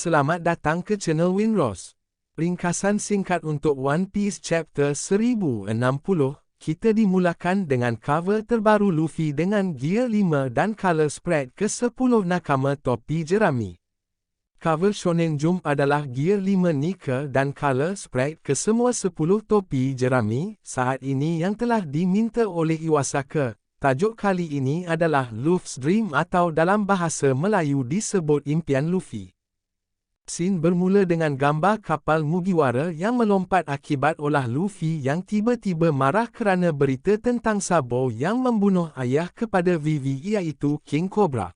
Selamat datang ke channel Winrose. Ringkasan singkat untuk One Piece Chapter 1060, kita dimulakan dengan cover terbaru Luffy dengan Gear 5 dan Color Spread ke-10 Nakama Topi Jerami. Cover Shonen Jump adalah Gear 5 Nika dan Color Spread ke semua 10 topi jerami saat ini yang telah diminta oleh Iwasaka. Tajuk kali ini adalah Luffy's Dream atau dalam bahasa Melayu disebut impian Luffy. Scene bermula dengan gambar kapal Mugiwara yang melompat akibat ulah Luffy yang tiba-tiba marah kerana berita tentang Sabo yang membunuh ayah kepada Vivi iaitu King Cobra.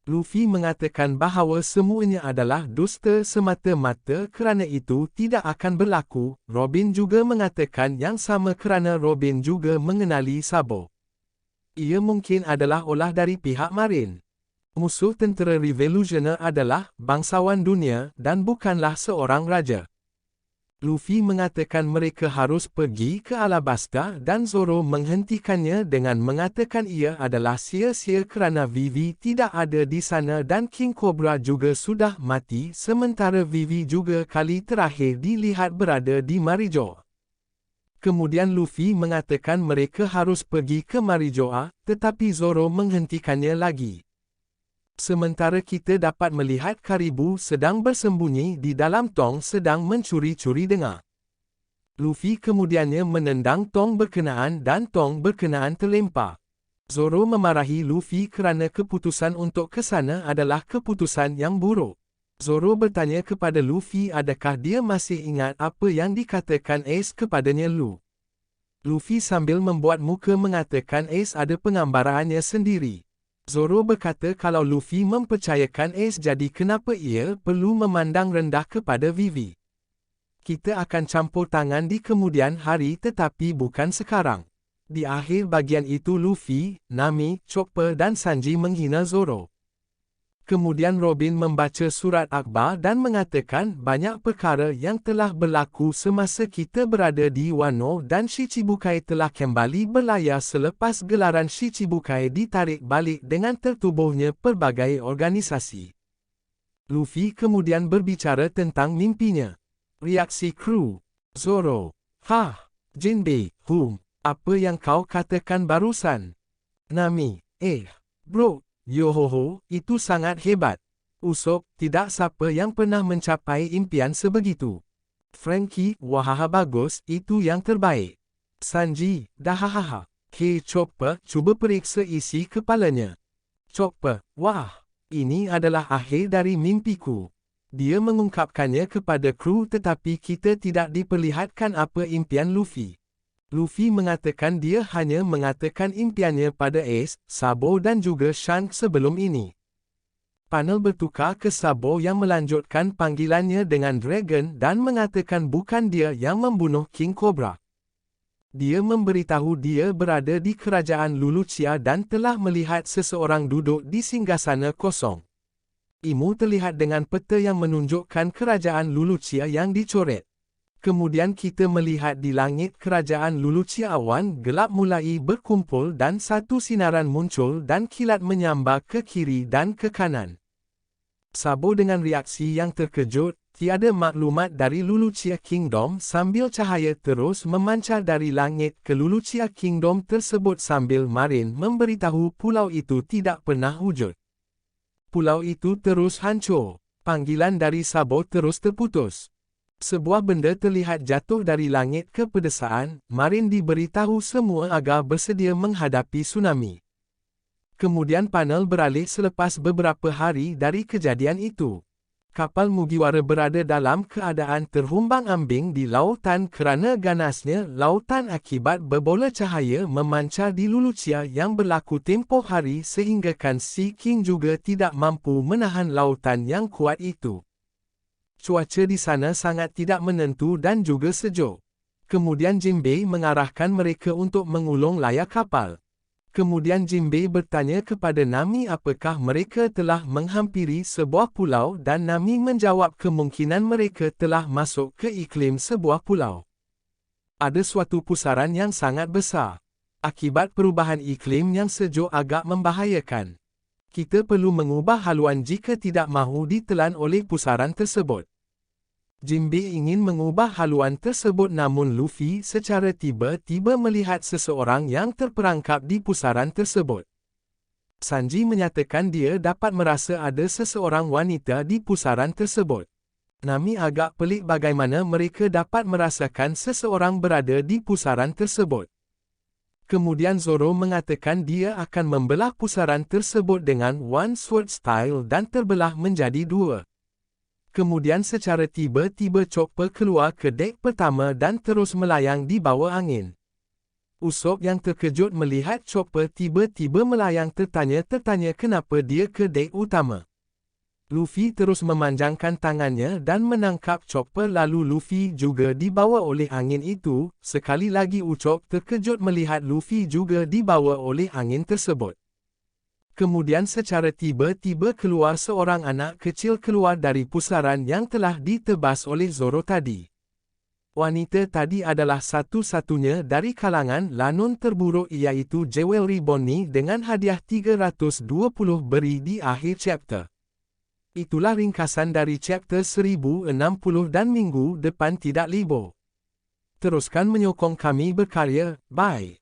Luffy mengatakan bahawa semuanya adalah dusta semata-mata kerana itu tidak akan berlaku. Robin juga mengatakan yang sama kerana Robin juga mengenali Sabo. Ia mungkin adalah ulah dari pihak Marine. Musuh tentera Revolutioner adalah bangsawan dunia dan bukanlah seorang raja. Luffy mengatakan mereka harus pergi ke Alabasta dan Zoro menghentikannya dengan mengatakan ia adalah sia-sia kerana Vivi tidak ada di sana dan King Cobra juga sudah mati sementara Vivi juga kali terakhir dilihat berada di Marijoa. Kemudian Luffy mengatakan mereka harus pergi ke Marijoa, tetapi Zoro menghentikannya lagi. Sementara kita dapat melihat Karibu sedang bersembunyi di dalam tong sedang mencuri-curi dengar. Luffy kemudiannya menendang tong berkenaan dan tong berkenaan terlempar. Zoro memarahi Luffy kerana keputusan untuk ke sana adalah keputusan yang buruk. Zoro bertanya kepada Luffy adakah dia masih ingat apa yang dikatakan Ace kepadanya Luffy sambil membuat muka mengatakan Ace ada penggambarannya sendiri. Zoro berkata kalau Luffy mempercayakan Ace jadi kenapa ia perlu memandang rendah kepada Vivi. Kita akan campur tangan di kemudian hari tetapi bukan sekarang. Di akhir bagian itu Luffy, Nami, Chopper dan Sanji menghina Zoro. Kemudian Robin membaca surat akhbar dan mengatakan banyak perkara yang telah berlaku semasa kita berada di Wano dan Shichibukai telah kembali berlayar selepas gelaran Shichibukai ditarik balik dengan tertubuhnya pelbagai organisasi. Luffy kemudian berbicara tentang mimpinya. Reaksi kru. Zoro. Jinbei, apa yang kau katakan barusan? Nami, bro. Yohoho, itu sangat hebat. Usopp, tidak siapa yang pernah mencapai impian sebegitu. Frankie, wahaha bagus, itu yang terbaik. Sanji, dahahaha. Chopper, cuba periksa isi kepalanya. Chopper, wah, ini adalah akhir dari mimpiku. Dia mengungkapkannya kepada kru tetapi kita tidak diperlihatkan apa impian Luffy. Luffy mengatakan dia hanya mengatakan impiannya pada Ace, Sabo dan juga Shanks sebelum ini. Panel bertukar ke Sabo yang melanjutkan panggilannya dengan Dragon dan mengatakan bukan dia yang membunuh King Cobra. Dia memberitahu dia berada di kerajaan Lulucia dan telah melihat seseorang duduk di singgasana kosong. Imu terlihat dengan peta yang menunjukkan kerajaan Lulucia yang dicoret. Kemudian kita melihat di langit kerajaan Lulucia awan gelap mulai berkumpul dan satu sinaran muncul dan kilat menyambar ke kiri dan ke kanan. Sabo dengan reaksi yang terkejut, tiada maklumat dari Lulucia Kingdom sambil cahaya terus memancar dari langit ke Lulucia Kingdom tersebut sambil Marine memberitahu pulau itu tidak pernah wujud. Pulau itu terus hancur. Panggilan dari Sabo terus terputus. Sebuah benda terlihat jatuh dari langit ke pedesaan, Marine diberitahu semua agar bersedia menghadapi tsunami. Kemudian panel beralih selepas beberapa hari dari kejadian itu. Kapal Mugiwara berada dalam keadaan terhumbang-ambing di lautan kerana ganasnya lautan akibat berbola cahaya memancar di Lulucia yang berlaku tempoh hari sehinggakan Sea King juga tidak mampu menahan lautan yang kuat itu. Cuaca di sana sangat tidak menentu dan juga sejuk. Kemudian Jinbei mengarahkan mereka untuk mengulung layar kapal. Kemudian Jinbei bertanya kepada Nami apakah mereka telah menghampiri sebuah pulau dan Nami menjawab kemungkinan mereka telah masuk ke iklim sebuah pulau. Ada suatu pusaran yang sangat besar. Akibat perubahan iklim yang sejuk agak membahayakan. Kita perlu mengubah haluan jika tidak mahu ditelan oleh pusaran tersebut. Jinbe ingin mengubah haluan tersebut namun Luffy secara tiba-tiba melihat seseorang yang terperangkap di pusaran tersebut. Sanji menyatakan dia dapat merasa ada seseorang wanita di pusaran tersebut. Nami agak pelik bagaimana mereka dapat merasakan seseorang berada di pusaran tersebut. Kemudian Zoro mengatakan dia akan membelah pusaran tersebut dengan One Sword Style dan terbelah menjadi dua. Kemudian secara tiba-tiba Chopper keluar ke dek pertama dan terus melayang di bawah angin. Usopp yang terkejut melihat Chopper tiba-tiba melayang tertanya-tertanya kenapa dia ke dek utama. Luffy terus memanjangkan tangannya dan menangkap Chopper lalu Luffy juga dibawa oleh angin itu. Sekali lagi Usopp terkejut melihat Luffy juga dibawa oleh angin tersebut. Kemudian secara tiba-tiba keluar seorang anak kecil keluar dari pusaran yang telah ditebas oleh Zoro tadi. Wanita tadi adalah satu-satunya dari kalangan lanun terburuk iaitu Jewelry Bonnie dengan hadiah 320 beri di akhir chapter. Itulah ringkasan dari chapter 1060 dan minggu depan tidak libur. Teruskan menyokong kami berkarya, bye.